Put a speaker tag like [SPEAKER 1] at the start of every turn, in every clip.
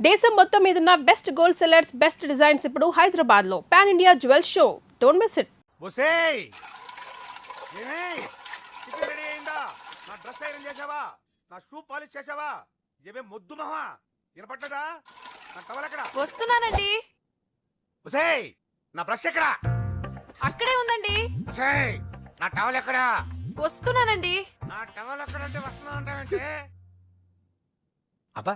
[SPEAKER 1] దేశం మొత్తం మీదున్న best gold sellers best designs ఇప్పుడు హైదరాబాద్ లో pan India jewel show. Don't miss it.
[SPEAKER 2] బొసేయ్ ఏమే టిఫిన్ రెడీ అయిందా? నా డ్రెస్ ఐరన్ చేసావా? నా షూ పాలిష్ చేసావా? ఏమే మొద్దు మహా వినపట్టదా? నా టవల్ ఎక్కడ?
[SPEAKER 3] వస్తున్నానండి.
[SPEAKER 2] బొసేయ్ నా బ్రష్ ఎక్కడ?
[SPEAKER 3] అక్కడే ఉందండి.
[SPEAKER 2] బొసేయ్ నా టవల్ ఎక్కడ?
[SPEAKER 3] వస్తున్నానండి.
[SPEAKER 2] నా టవల్ ఎక్కడంటే వస్తున్నా అంటావేంటి? అబ్బా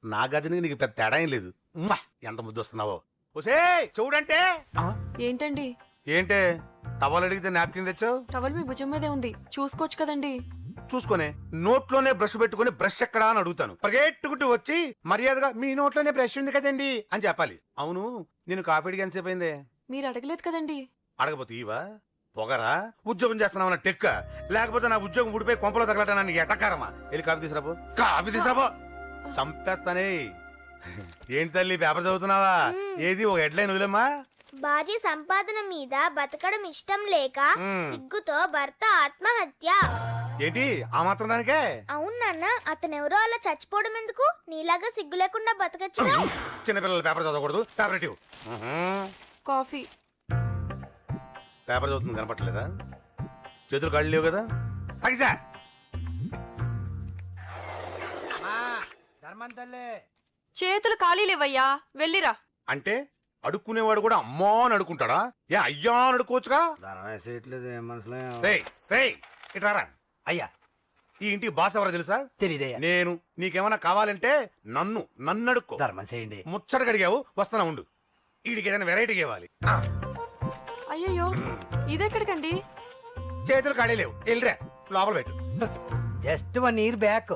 [SPEAKER 2] నా గదిని నీకు పెద్ద తేడా ఏం లేదు. ఉమ్మా, ఎంత ముద్దు వస్తున్నావో. బొసేయ్ చూడంటే
[SPEAKER 3] ఏంటండి?
[SPEAKER 2] ఏంటే టవల్ అడిగితే నాప్కిన్ తెచ్చావు?
[SPEAKER 3] టవల్ మీ భుజం మీదే ఉంది, చూసుకోవచ్చు కదండి.
[SPEAKER 2] చూసుకొని నోట్లోనే బ్రష్ పెట్టుకుని బ్రష్ ఎక్కడా అని అడుగుతాను. పరిగెట్టుకుంటూ వచ్చి మర్యాదగా మీ నోట్లోనే బ్రష్ ఉంది కదండి అని చెప్పాలి. అవును నేను కాఫీ అడిగి ఎంతసేపు అయిందే?
[SPEAKER 3] మీరు అడగలేదు కదండి.
[SPEAKER 2] అడగపోతే ఇవా పొగరా? ఉద్యోగం చేస్తున్నావు టెక్క, లేకపోతే నా ఉద్యోగం ఊడిపోయి కొంపలో తగలటానికి ఎటకారమా? వెళ్ళి కాఫీ తీసుకురాబో. కాఫీ తీసుకురాబో. చంపేస్తానే. ఏంటి తల్లి పేపర్ చదువుతున్నావా? ఏది ఒక హెడ్లైన్ వదిలేమ్మా.
[SPEAKER 4] భార్య సంపాదన మీద బతకడం ఇష్టం లేక సిగ్గుతో భర్త ఆత్మహత్య.
[SPEAKER 2] ఏంటి ఆ మాత్రం దానికే?
[SPEAKER 4] అవును నాన్న, అతనెవరో అలా చచ్చిపోవడం ఎందుకు? నీలాగా సిగ్గు లేకుండా బతకచ్చు.
[SPEAKER 2] చిన్నపిల్లల పేపర్ చదవకూడదు. పేపర్ ఇటు.
[SPEAKER 3] కాఫీ.
[SPEAKER 2] పేపర్ చదువుతుంది కనపట్లేదా? చేతులు కాళ్ళు లేవు కదా? తగ్గిసా
[SPEAKER 3] చేతులు ఖాళీ లేవయ్యా, వెళ్ళిరా.
[SPEAKER 2] అంటే అడుక్కునేవాడు కూడా అమ్మా అని అడుక్కుంటాడా? ఏ అయ్యా అని అడుక్కోవచ్చుగా? ఇటారా
[SPEAKER 5] అయ్యా.
[SPEAKER 2] ఈ ఇంటికి బాస్ ఎవరో తెలుసా?
[SPEAKER 5] తెలీదయ్యా.
[SPEAKER 2] నేను. నీకేమన్నా కావాలంటే నన్ను అడుక్కో.
[SPEAKER 5] ధర్మం చేయండి.
[SPEAKER 2] ముచ్చటగా అడిగావు, వస్తున్నా ఉండు. వీడికి ఏదైనా వెరైటీ ఇవ్వాలి.
[SPEAKER 3] అయ్యయ్యో, ఇదెక్కడికండి?
[SPEAKER 2] చేతులు ఖాళీ లేవు, వెళ్ళిరా లోపల పెట్టు.
[SPEAKER 5] జస్ట్ 1 year బ్యాక్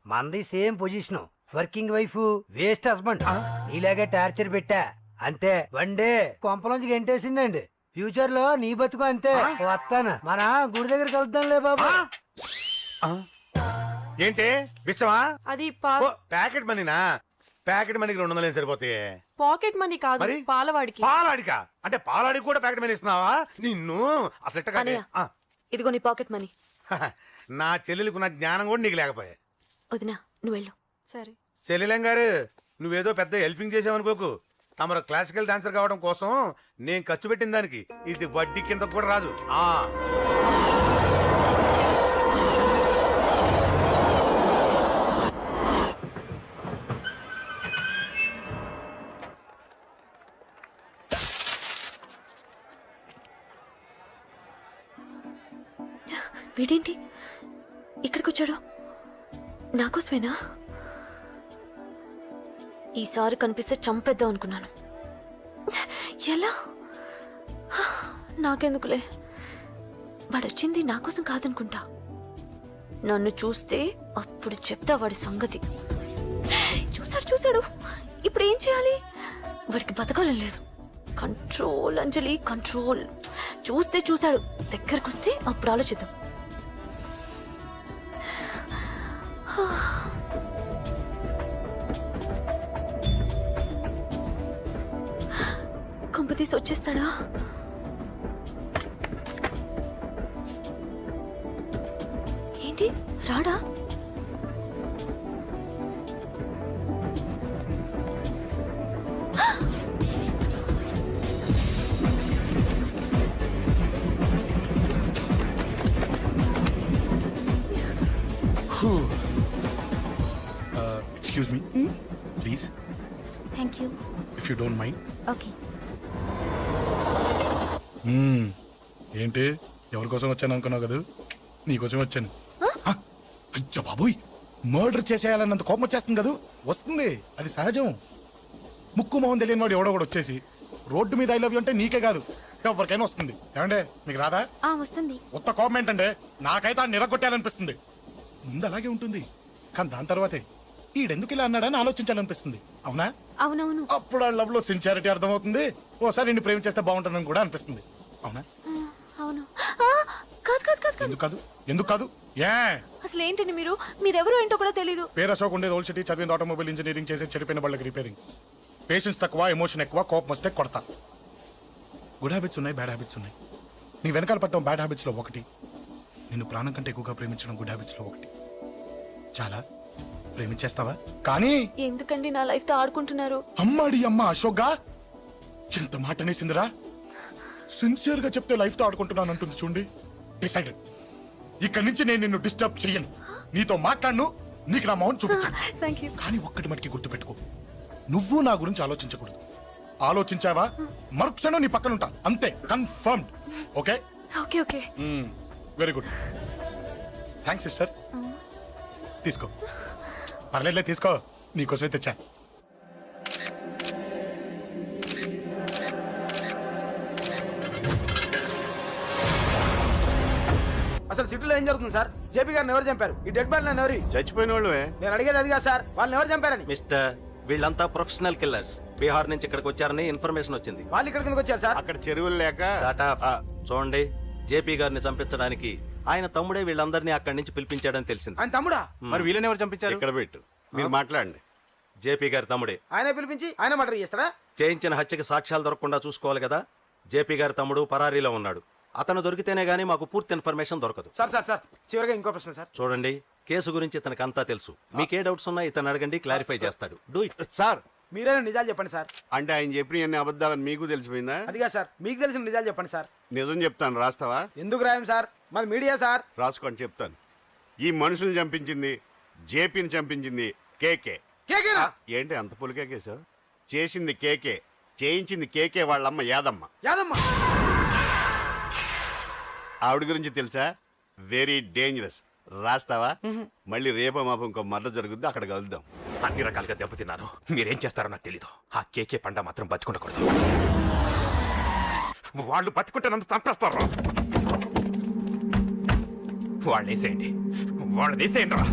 [SPEAKER 5] మంది same position, working wife, waste husband. నీలాగే టార్చర్ పెట్టా అంతే. 1 day కొంపలోంచి గెంటేసిందండి. ఫ్యూచర్ లో నీ బతుకు అంతే. వస్తాను, మన గుడి దగ్గర కలుద్దాంలే బాబా.
[SPEAKER 2] ఏంటి బిచ్చమా?
[SPEAKER 3] అది
[SPEAKER 2] ప్యాకెట్ మనీనా? ప్యాకెట్ మనీకి 200 సరిపోతాయి.
[SPEAKER 3] పాకెట్ మనీ కాదు,
[SPEAKER 2] మరి?
[SPEAKER 3] పాలవాడికి.
[SPEAKER 2] పాలాడికా? అంటే పాలాడికి కూడా ప్యాకెట్ మనీ ఇస్తున్నావా? నిన్ను అసలు ఎట్ట కాదే.
[SPEAKER 3] ఇదిగో నీ పాకెట్ మనీ.
[SPEAKER 2] నా చెల్లెలకు నా జ్ఞానం కూడా నీకు లేకపోయా.
[SPEAKER 3] వదినా నువ్వు వెళ్ళు. సరే.
[SPEAKER 2] చెల్లెలం గారు నువ్వేదో పెద్ద హెల్పింగ్ చేసావనుకోకు. తమరు క్లాసికల్ డాన్సర్ కావడం కోసం నేను ఖర్చు పెట్టిన దానికి ఇది వడ్డీ కింద కూడా రాదు.
[SPEAKER 6] వీడేంటి ఇక్కడికి వచ్చాడు? నాకోసమేనా? ఈసారి కనిపిస్తే చంపేద్దాం అనుకున్నాను. ఎలా? నాకెందుకులే, వాడొచ్చింది నా కోసం కాదనుకుంటా. నన్ను చూస్తే అప్పుడు చెప్తా వాడి సంగతి. చూశాడు. ఇప్పుడు ఏం చేయాలి? వాడికి బతకాలని లేదు. కంట్రోల్ అంజలి, కంట్రోల్. చూశాడు, దగ్గరకు వస్తే అప్పుడు ఆలోచిద్దాం. కొంపతీసి వచ్చేస్తాడా? ఏంటి రాడా?
[SPEAKER 7] Excuse me, please.
[SPEAKER 6] Thank you.
[SPEAKER 7] If you don't mind.
[SPEAKER 6] Okay.
[SPEAKER 7] ఏంటి ఎవరి కోసం వచ్చాను అనుకున్నావు కదా? నీకోసం వచ్చాను. అయ్యో బాబోయ్, మర్డర్ చేసేయాలన్నంత కోపం వచ్చేస్తుంది కదా? వస్తుంది, అది సహజం. ముక్కు మొహం తెలియని వాడు ఎవడో కూడా వచ్చేసి రోడ్డు మీద ఐ లవ్ యూ అంటే నీకే కాదు ఎవరికైనా వస్తుంది. ఏమంటే మీకు రాదా?
[SPEAKER 6] వస్తుంది.
[SPEAKER 7] కొత్త కోపం ఏంటంటే నాకైతే ఆ నిరగొట్టాలనిపిస్తుంది. ముందు అలాగే ఉంటుంది, కానీ దాని తర్వాతే ఈడెందుకు ఇలా అన్నాడని ఆలోచించాలనిపిస్తుంది. అవునా?
[SPEAKER 6] అవునవును.
[SPEAKER 7] అప్పుడు ఆ లవ్ లో సిన్సియారిటీ అర్థమవుతుంది. ఓసారి నిన్ను ప్రేమించేస్తే బాగుంటుందని కూడా అనిపిస్తుంది. అవునా?
[SPEAKER 6] అవును. కాదు.
[SPEAKER 7] ఎందుకు కాదు? ఏ
[SPEAKER 6] అసలు ఏంటండి మీరెవరు ఏంటో కూడా తెలీదు.
[SPEAKER 7] పేరు అశోక్, ఉండేది ఓల్డ్ సిటీ, చదివింది ఆటోమొబైల్ ఇంజనీరింగ్, చేసే చెడిపోయిన వాళ్ళకి రిపేరింగ్. పేషెన్స్ తక్కువ, ఎమోషన్ ఎక్కువ, కోపం వస్తే కొడతా. గుడ్ హ్యాబిట్స్ ఉన్నాయి, బ్యాడ్ హ్యాబిట్స్ ఉన్నాయి. నీ వెనకాల పట్టడం బ్యాడ్ హ్యాబిట్స్ లో ఒకటి, నిన్ను ప్రాణం కంటే ఎక్కువగా ప్రేమించడం గుడ్ హ్యాబిట్స్ లో ఒకటి. చాలా ప్రేమించేస్తావా? కానీ
[SPEAKER 6] ఎందుకండి నా లైఫ్ తో ఆడుకుంటున్నారు?
[SPEAKER 7] అమ్మాడి అమ్మ అశోక్గా ఎంత మాట అనేసిందిరా. సిన్సియర్ గా చెప్తే లైఫ్ తో ఆడుకుంటున్నాను అంటుంది చూడండి. డిసైడెడ్. ఇక్కడి నుంచి నేను నిన్ను డిస్టర్బ్ చెయ్యను. నీతో మాట్లాడను, నీకు నా మౌన్ చూపించాను.
[SPEAKER 6] Thank you.
[SPEAKER 7] కానీ ఒక్కటి మటుకి గుర్తుపెట్టుకో, నువ్వు నా గురించి ఆలోచించకూడదు. ఆలోచించావా మరుక్షణం నీ పక్కన ఉంటా. అంతే, confirmed. Okay
[SPEAKER 6] okay okay.
[SPEAKER 7] Very good. Thanks sister. తీసుకో. పర్లేదులే, తీసుకో. నీకోసమే తెచ్చా.
[SPEAKER 8] అసలు సిటీలో ఏం జరుగుతుంది సార్? జేపీ గారిని ఎవరు చంపారు? ఈ డెడ్ బాడీ ఎవరు?
[SPEAKER 2] చచ్చిపోయిన వాళ్ళే.
[SPEAKER 8] నేను అడిగేది అది కాదు సార్, వాళ్ళని ఎవరు చంపారని.
[SPEAKER 9] మిస్టర్, వీళ్ళంతా ప్రొఫెషనల్ కిల్లర్స్. బీహార్ నుంచి ఇక్కడికి వచ్చారని ఇన్ఫర్మేషన్ వచ్చింది.
[SPEAKER 8] వాళ్ళు ఇక్కడ కిందకి వచ్చారు సార్.
[SPEAKER 2] అక్కడ చెరువులు లేక
[SPEAKER 9] Shut up. చూడండి, జేపీ గారిని చంపించడానికి ఆయన తమ్ముడే వీళ్ళందరినీ అక్కడి నుంచి పిలిపించాడని తెలిసింది.
[SPEAKER 8] ఆయన తమ్ముడా?
[SPEAKER 9] మరి వీళ్ళని ఎవరు చంపించారు?
[SPEAKER 2] ఇక్కడ పెట్టు, మీరు మాట్లాడండి.
[SPEAKER 9] జేపీ గారి తమ్ముడే.
[SPEAKER 8] ఆయన పిలిపించి ఆయన మర్డర్ చేస్తారా?
[SPEAKER 9] చేయించిన హత్యకి సాక్ష్యాలు దొరకకుండా చూసుకోవాలి కదా. జేపీ గారి తమ్ముడు పరారీలో ఉన్నాడు. అతను దొరికితేనే గానీ మాకు పూర్తి ఇన్ఫర్మేషన్ దొరకదు.
[SPEAKER 8] సార్ సార్ సార్ చివరిగా ఇంకో ప్రశ్న సార్.
[SPEAKER 9] చూడండి, కేసు గురించి ఇతనికి అంతా తెలుసు. మీకే డౌట్స్ ఉన్నా ఇతను అడగండి, క్లారిఫై చేస్తాడు. Do it.
[SPEAKER 2] సార్,
[SPEAKER 8] మీరైనా నిజాలు చెప్పండి సార్.
[SPEAKER 2] అంటే ఆయన చెప్పిన అన్ని అబద్ధాలని మీకు తెలిసిపోయిందా?
[SPEAKER 8] అదిగా సార్, మీకు తెలిసిన నిజాలు చెప్పండి సార్.
[SPEAKER 2] నిజం చెప్తాను, రాస్తావా?
[SPEAKER 8] ఎందుకు రాయం సార్, మాది మీడియా సార్.
[SPEAKER 2] రాసుకోండి, చెప్తాను. ఈ మనుషుల్ని చంపించింది, జేపీని చంపించింది కేకే.
[SPEAKER 8] కేకేనా?
[SPEAKER 2] ఏంటి అంత పులికేకేసావు? చేసింది కేకే, చేయించింది కేకే వాళ్ళమ్మ యాదమ్మ.
[SPEAKER 8] యాదమ్మ?
[SPEAKER 2] ఆవిడ గురించి తెలుసా? Very dangerous. రాస్తావా? మళ్ళీ రేపో మాపం ఇంకో మర్డర్ జరుగుద్ది, అక్కడ కలుద్దాం.
[SPEAKER 10] అన్ని రకాలుగా దెబ్బతిన్నాను. మీరేం చేస్తారో నాకు తెలీదు. ఆ కేకే పండ మాత్రం బతుకుండకూడదు. వాళ్ళు బతుకుంటే నన్ను చంపేస్తారు. వాళ్ళని వేసేయండి, వాళ్ళని వేసేయండి రా.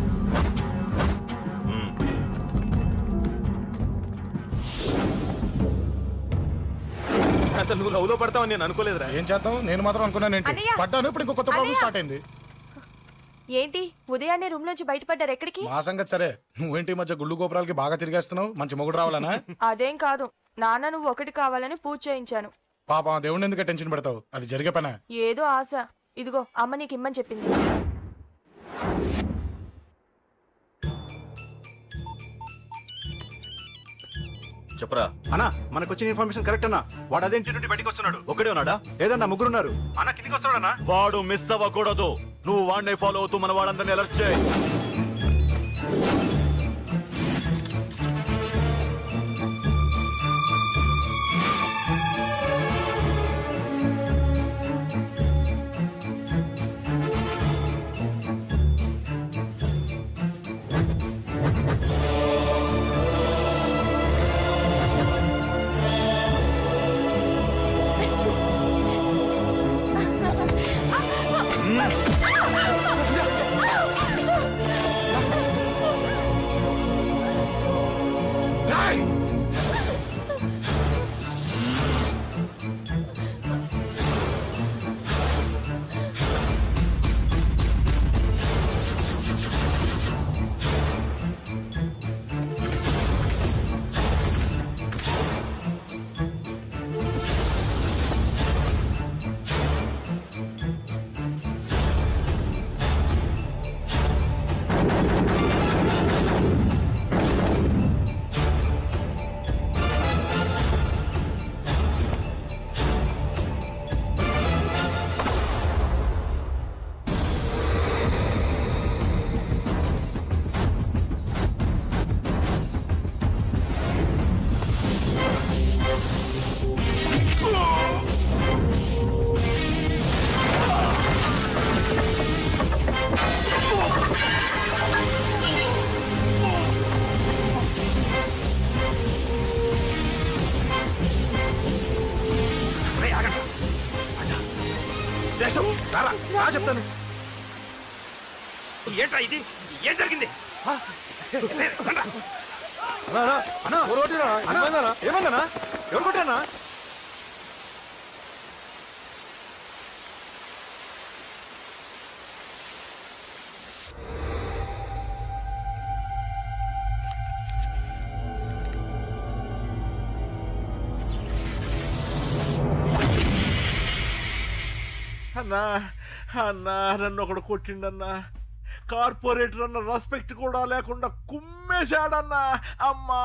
[SPEAKER 9] అసలు నువ్వు లవ్లో పడతావని నేను అనుకోలేదురా.
[SPEAKER 7] ఏం చేద్దాం, నేను మాత్రం అనుకున్నాను ఏంటి.
[SPEAKER 6] అన్నయ్య!
[SPEAKER 7] పడ్డాను, ఇప్పుడు ఇంకో కొత్త ప్రాబ్లం స్టార్ట్ అయింది.
[SPEAKER 6] ఏంటి ఉదయాన్నే రూమ్ నుంచి బయటపడ్డారు? ఎక్కడికి?
[SPEAKER 7] మా సంగతి సరే, నువ్వేంటి ఈ మధ్య గుళ్ళు గోపురాలకి బాగా తిరిగేస్తున్నావు? మంచి మొగుడు రావాలనా?
[SPEAKER 6] అదేం కాదు నాన్న, నువ్వు ఒకటి కావాలని పూజ చేయించాను.
[SPEAKER 7] పాప దేవుడిని ఎందుకు టెన్షన్ పెడతావు? అది జరిగే పనా?
[SPEAKER 6] ఏదో ఆశ. ఇదిగో అమ్మ నీకు ఇమ్మని చెప్పింది.
[SPEAKER 9] చెప్పరా.
[SPEAKER 10] అన్నా, మనకు వచ్చిన ఇన్ఫర్మేషన్ కరెక్ట్ అన్నా. వాడు అదేంటి నుండి బయటికి వస్తున్నాడు.
[SPEAKER 9] ఒకడే ఉన్నాడా?
[SPEAKER 10] లేదన్నా, ముగ్గురున్నారు. అన్న కిందికి వస్తున్నాడన్నా.
[SPEAKER 9] వాడు మిస్ అవ్వకూడదు. నువ్వు వాడిని ఫాలో అవుతూ మన వాళ్ళందరినీ అలర్ట్ చేయి.
[SPEAKER 10] చెప్తాను. ఏంట్రా ఇది? ఏం జరిగింది?
[SPEAKER 8] ఏమన్నా ఎవరు కొట్టానా?
[SPEAKER 2] అన్నా, అన్నా, నన్ను ఒకడు కొట్టిండన్నా.
[SPEAKER 11] కార్పొరేటర్ అన్న రెస్పెక్ట్ కూడా లేకుండా కుమ్మేశాడన్నా. అమ్మా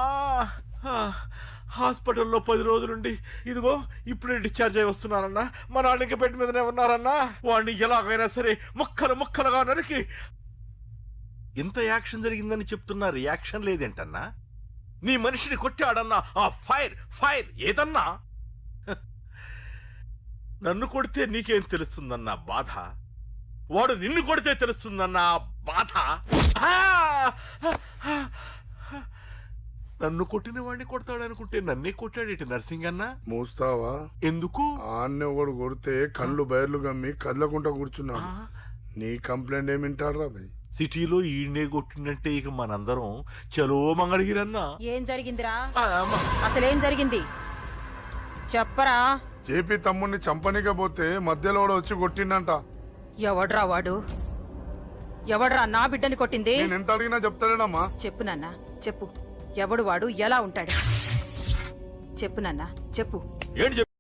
[SPEAKER 11] హాస్పిటల్లో 10 రోజులుండి ఇదిగో ఇప్పుడే డిశ్చార్జ్ అయి వస్తున్నానన్నా. మా నాన్న ఇంకా బెడ్ మీదనే ఉన్నారన్నా. వాడిని ఎలాగైనా సరే ముక్కలుగా నరికి. ఇంత యాక్షన్ జరిగిందని చెప్తున్నా, రియాక్షన్ లేదేంటన్నా? నీ మనిషిని కొట్టాడన్నా. ఆ ఫైర్ ఏదన్నా? నన్ను కొడితే నీకేం తెలుస్తుందన్నా బాధ, వాడు నిన్ను కొడితే తెలుస్తుందన్నా బాధ. నన్ను కొట్టిన వాడిని కొడతాడనుకుంటే నన్నే కొట్టాడేటి నర్సింగ్ అన్నా.
[SPEAKER 7] మూస్తావా?
[SPEAKER 11] ఎందుకు?
[SPEAKER 7] ఆన్నే ఒకడు కొడితే కళ్ళు బయర్లు గమ్మి కదలకుండా కూర్చున్నాడు. నీ కంప్లైంట్ ఏమింటాడు రా భయ్?
[SPEAKER 11] సిటీలో ఈయనే కొట్టినట్టే ఇక మనందరం చలో మంగళగిరన్నా.
[SPEAKER 6] ఏం జరిగిందిరా? అసలేం జరిగింది చెప్పరా?
[SPEAKER 7] జేపీ తమ్ముడిని చంపనీకపోతే మధ్యలో వచ్చి కొట్టిండంట.
[SPEAKER 6] ఎవడ్రా వాడు? ఎవడ్రా నా బిడ్డని కొట్టింది?
[SPEAKER 7] నేను ఎంత అడిగినా చెప్తాడేనమ్మా.
[SPEAKER 6] చెప్పు నాన్న చెప్పు. ఎవడు వాడు? ఎలా ఉంటాడు? చెప్పు నాన్న చెప్పు.
[SPEAKER 9] ఏంటి చెప్పు?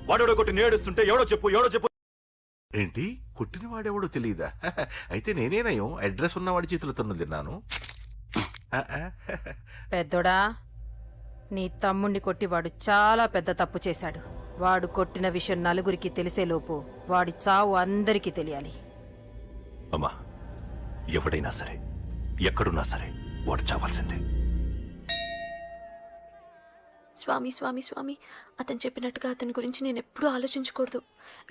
[SPEAKER 9] వాడెవడో కొట్టి నేడుస్తుంటే ఎవడో చెప్పు.
[SPEAKER 11] ఏంటి కొట్టిన వాడెవడో తెలియదా? అయితే నేనేనయం అడ్రస్ ఉన్నవాడి చేతులు తన్ను తిన్నాను.
[SPEAKER 6] పెద్దోడా, నీ తమ్ముణ్ణి కొట్టి వాడు చాలా పెద్ద తప్పు చేశాడు. వాడు కొట్టిన విషయం నలుగురికి తెలిసేలోపు వాడి చావు అందరికీ తెలియాలి.
[SPEAKER 10] అమ్మా, ఎవడైనా సరే ఎక్కడున్నా సరే వాడు చావాల్సిందే.
[SPEAKER 3] స్వామి స్వామి స్వామి, అతను చెప్పినట్టుగా అతని గురించి నేను ఎప్పుడూ ఆలోచించకూడదు.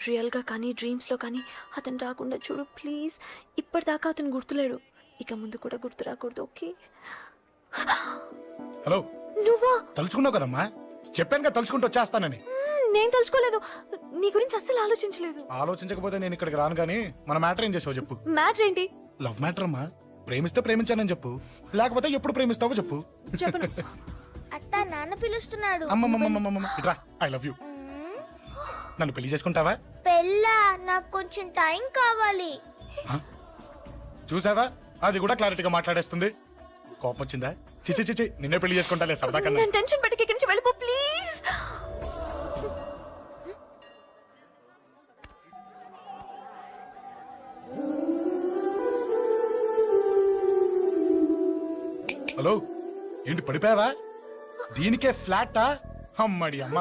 [SPEAKER 3] రియల్గా కానీ డ్రీమ్స్లో కానీ అతను రాకుండా చూడు ప్లీజ్. ఇప్పటిదాకా అతను గుర్తులేడు, ఇక ముందు కూడా గుర్తు రాకూడదు. ఓకే?
[SPEAKER 7] హలో,
[SPEAKER 3] నువ్వా?
[SPEAKER 7] తలుచుకున్నావు కదమ్మా, చెప్పాను కదా తలుచుకుంటూ వచ్చేస్తానని.
[SPEAKER 3] నేను తలుచుకోలేదు, నీ గురించి అస్సలు ఆలోచించలేదు.
[SPEAKER 7] ఆలోచించకపోతే నేను ఇక్కడికి రాను గానీ మన మ్యాటర్ ఏం చేసావు చెప్పు.
[SPEAKER 3] మ్యాటర్ ఏంటి?
[SPEAKER 7] లవ్ మ్యాటర్ అమ్మా. ప్రేమిస్తే ప్రేమించానని చెప్పు, లేకపోతే ఎప్పుడు ప్రేమిస్తావో చెప్పు.
[SPEAKER 3] చెప్పను.
[SPEAKER 4] అత్త నాన్న పిలుస్తున్నాడు.
[SPEAKER 7] అమ్మమ్మమ్మమ్మమ్మ ఇట్రా, ఐ లవ్ యూ. నన్ను పెళ్లి చేసుకుంటావా?
[SPEAKER 4] పెళ్ళా? నాకు కొంచెం టైం కావాలి.
[SPEAKER 7] చూసావా, అది కూడా క్లారిటీగా మాట్లాడేస్తుంది. కోపం వచ్చిందా? చిచి నిన్నే పెళ్లి చేసుకుంటాలే సరదా కన్నా.
[SPEAKER 3] నేను టెన్షన్ పెట్టి ఇక్కడి నుంచి వెళ్ళిపో ప్లీజ్.
[SPEAKER 7] హలో, ఏంటి పడిపోయావా? దీనికే ఫ్లాటా? అమ్మడి అమ్మ,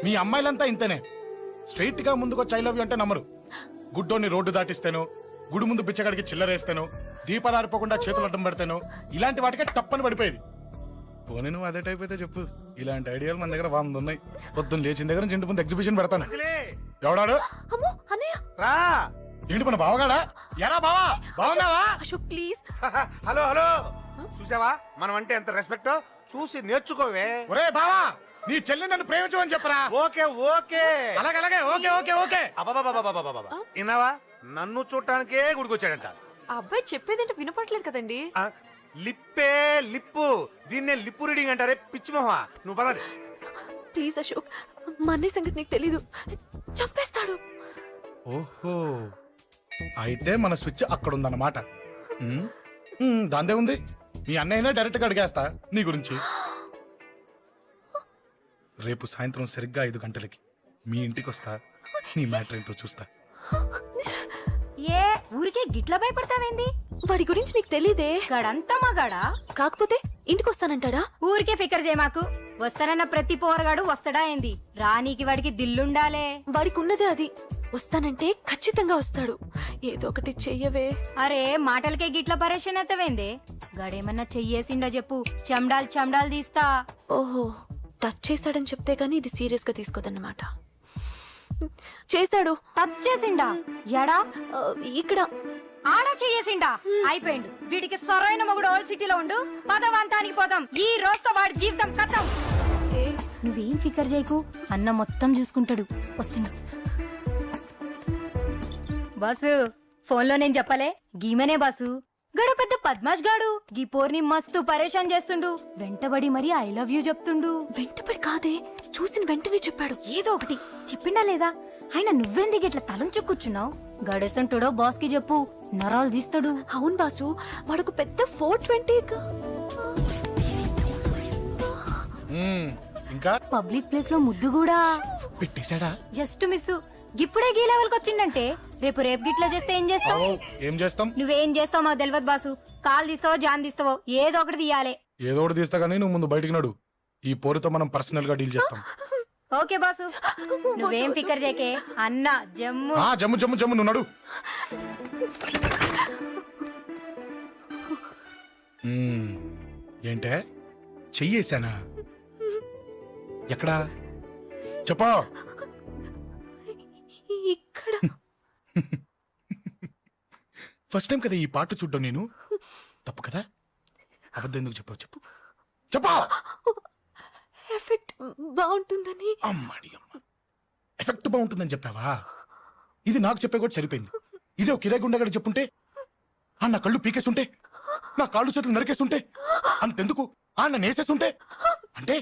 [SPEAKER 7] మీ అమ్మాయిలంతా ఇంతనే. స్ట్రైట్ గా ముందుకొచ్చి ఐ లవ్ యూ అంటే నమ్మరు. గుడ్డోని రోడ్డు దాటిస్తాను, గుడి ముందు బిచ్చగాడికి చిల్లరేస్తాను, దీపాలు ఆరిపోకుండా చేతులు అడ్డం పెడతాను, ఇలాంటి వాటికే తప్పని పడిపోయేది. పోనీ నువ్వు అదే టైప్ అయితే చెప్పు, ఇలాంటి ఐడియాలు మన దగ్గర 100 ఉన్నాయి. పొద్దున్న లేచిన దగ్గర నుంచి ఇంటి ముందు ఎగ్జిబిషన్ పెడతాను. ఎవడాడు?
[SPEAKER 3] అమ్మో అన్నయ్య.
[SPEAKER 2] రా.
[SPEAKER 7] ఏంటి మన బావగాడా? ఎరా బావా, బావున్నావా?
[SPEAKER 3] అశోక్ ప్లీజ్.
[SPEAKER 2] హలో, చూసావా మనం అంటే ఎంత రెస్పెక్ట్? చూసి నేర్చుకోవే.
[SPEAKER 7] ఒరే బావా, నీ చెల్లి నన్ను ప్రేమించమని చెప్పరా.
[SPEAKER 2] ఓకే
[SPEAKER 7] అలాగే ఓకే.
[SPEAKER 2] అబాబాబాబాబాబాబా, విన్నావా? నన్ను చూడటానికే గుడికొచ్చాడంట.
[SPEAKER 3] ఆ అబ్బాయి చెప్పేదంటే వినపడలేదు కదండి.
[SPEAKER 2] లిప్పు, దీన్నే లిప్పు రీడింగ్ అంటారే పిచ్చి మొహ. నువ్వు పదండి.
[SPEAKER 3] ప్లీజ్ అశోక్, మా అన్నయ్య సంగతి నీకు తెలీదు, చంపేస్తాడు.
[SPEAKER 7] ఓహో, అయితే మన స్విచ్ అక్కడ ఉందన్నమాట. దాందే ఉంది, మీ అన్నయ్యనే డైరెక్ట్ గా అడిగేస్తా నీ గురించి. రేపు సాయంత్రం సరిగ్గా 5 గంటలకి మీ ఇంటికి వస్తా, నీ మ్యాటర్ ఏంటో చూస్తా.
[SPEAKER 12] ఏ ఊరికే గిట్ల భయపడతావేంది?
[SPEAKER 3] వాడి గురించి నీకు తెలీదే.
[SPEAKER 12] గడంతా మగాడా?
[SPEAKER 3] కాకపోతే ఇంటికి వస్తానంటాడా?
[SPEAKER 12] ఊరికే ఫికర్ చేయమాకు. వస్తానన్న ప్రతి పోరగాడు వస్తాడా ఏంది? రానీకి వాడికి దిల్లుండాలే.
[SPEAKER 3] వాడికి ఉన్నదే అది. వస్తానంటే ఖచ్చితంగా వస్తాడు. ఏదో ఒకటి చెయ్యవే.
[SPEAKER 12] అరే మాటలకే గిట్ల పరేషన్ అవుతావేంది? గడేమన్నా చెయ్యేసిండో చెప్పు, చెమ్డాల్ తీస్తా.
[SPEAKER 3] ఓహో, టచ్ చేశాడని చెప్తే గానీ ఇది సీరియస్ గా తీసుకోదన్నమాట. చేశాడు.
[SPEAKER 12] టచ్ చేసిండా? ఎడా?
[SPEAKER 3] ఇక్కడ.
[SPEAKER 12] ఆడా చెయ్యేసిండా? అయిపోయిండు. వీడికి సరైన మొగుడు ఓల్డ్ సిటీలో ఉండు. పదవంతానికి పోదాం. ఈ రోజుతో వాడి జీవితం కథం. నువ్వేం ఫికర్ చేయకు, అన్న మొత్తం చూసుకుంటాడు. వస్తుండు. బాసు, ఫోన్లో నేను చెప్పలే, గీమనే బాసు. గడ పెద్ద పద్మాష్ గాడు గీ పోర్ని మస్తు పరేషాన్ చేస్తుండు. వెంటబడి మరి ఐ లవ్ యూ చెప్తుండు.
[SPEAKER 3] వెంటబడి కాదే, చూసిన వెంటనే చెప్పాడు.
[SPEAKER 12] ఏదో ఒకటి చెప్పిండా లేదా? ఆయన నువ్వెందుకు ఇట్లా తలంచు కూర్చున్నావు? గడేసంటుడో బాస్ కి చెప్పు, నరాలు తీస్తాడు.
[SPEAKER 3] అవును బాసు, వాడుకు పెద్ద 420.
[SPEAKER 7] ఇంకా
[SPEAKER 12] పబ్లిక్ ప్లేస్ లో ముద్దు కూడా
[SPEAKER 7] పెట్టేశాడా?
[SPEAKER 12] Just miss. ఇప్పుడే గీ లెవెల్కి వచ్చిండంటే రేపు గిట్లా చేస్తే ఏం చేస్తావు?
[SPEAKER 7] ఏం చేస్తాం?
[SPEAKER 12] నువ్వేం చేస్తావు మాకు తెలియదు బాసు. కాలు తీస్తావో జాన్ తీస్తావో ఏదో ఒకటి తీయాలి.
[SPEAKER 7] ఏదో ఒకటి తీస్తా కానీ నువ్వు ముందు బయటికి నడు. ఈ పోరుతో మనం పర్సనల్ గా డీల్ చేస్తాం.
[SPEAKER 12] ఓకే బాసు, నువ్వేం ఫికర్ చేయకే. అన్న జమ్ము
[SPEAKER 7] జమ్ము జమ్ము జమ్ము నువ్వు నడు. ఏంటే చెయ్యేశానా? ఎక్కడా చెప్పా?
[SPEAKER 3] ఇక్కడ
[SPEAKER 7] ఫస్ట్ టైం కదా ఈ పాట చూడ్డం నేను. తప్పు కదా? అబద్ధం ఎందుకు చెప్పావు? చెప్పు చెప్పా.
[SPEAKER 3] ఎఫెక్ట్ బాగుంటుందని.
[SPEAKER 7] అమ్మాడి అమ్మ, ఎఫెక్ట్ బాగుంటుందని చెప్పావా? ఇది నాకు చెప్పే కూడా సరిపోయింది. ఇదే ఒక కిరాయి గుండెగాడు చెప్పుంటే, నా కళ్ళు పీకేస్తుంటే, నా కాళ్ళు చేతులు నరికేస్తుంటే, అంతెందుకు నన్ను వేసేస్తుంటే, అంటే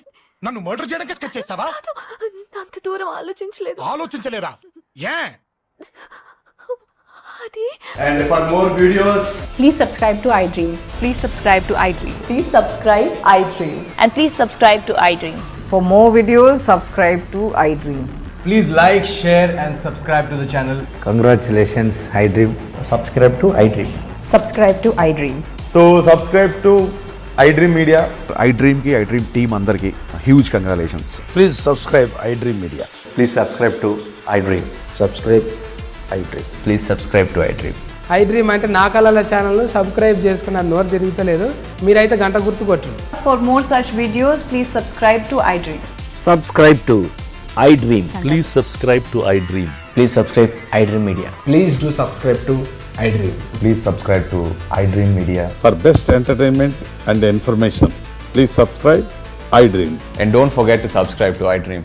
[SPEAKER 7] నన్ను మర్డర్ చేయడానికి స్కెచ్ చేస్తావా?
[SPEAKER 3] అంత దూరం ఆలోచించలేదు.
[SPEAKER 7] ఆలోచించలేదా? ఏ
[SPEAKER 3] అది
[SPEAKER 8] And for more videos,
[SPEAKER 1] Please subscribe to iDream. Please subscribe to iDream.
[SPEAKER 6] Please subscribe iDream.
[SPEAKER 1] And please subscribe to iDream.
[SPEAKER 6] For more videos, subscribe to iDream.
[SPEAKER 8] please like, share and subscribe to the channel.
[SPEAKER 5] Congratulations I dream.
[SPEAKER 8] Subscribe to iDream.
[SPEAKER 6] Subscribe to iDream.
[SPEAKER 8] So subscribe to iDream Media.
[SPEAKER 11] iDream కి iDream team అందరికి huge congratulations.
[SPEAKER 5] Please subscribe I dream media.
[SPEAKER 9] Please subscribe to iDream.
[SPEAKER 5] Subscribe I dream.
[SPEAKER 9] Please subscribe to iDream.
[SPEAKER 8] iDream అంటే నా కళల channel subscribe చేసుకున్న నోరు తిరుగుతలేదు. మీరైతే గంట గుర్తు కొట్టండి.
[SPEAKER 6] For more such videos, please subscribe to iDream.
[SPEAKER 10] Subscribe to iDream. Please subscribe to iDream.
[SPEAKER 9] Please subscribe iDream Media.
[SPEAKER 8] Please do subscribe to iDream.
[SPEAKER 9] Please subscribe to iDream Media.
[SPEAKER 11] For best entertainment and information please subscribe iDream.
[SPEAKER 9] And don't forget to subscribe to iDream.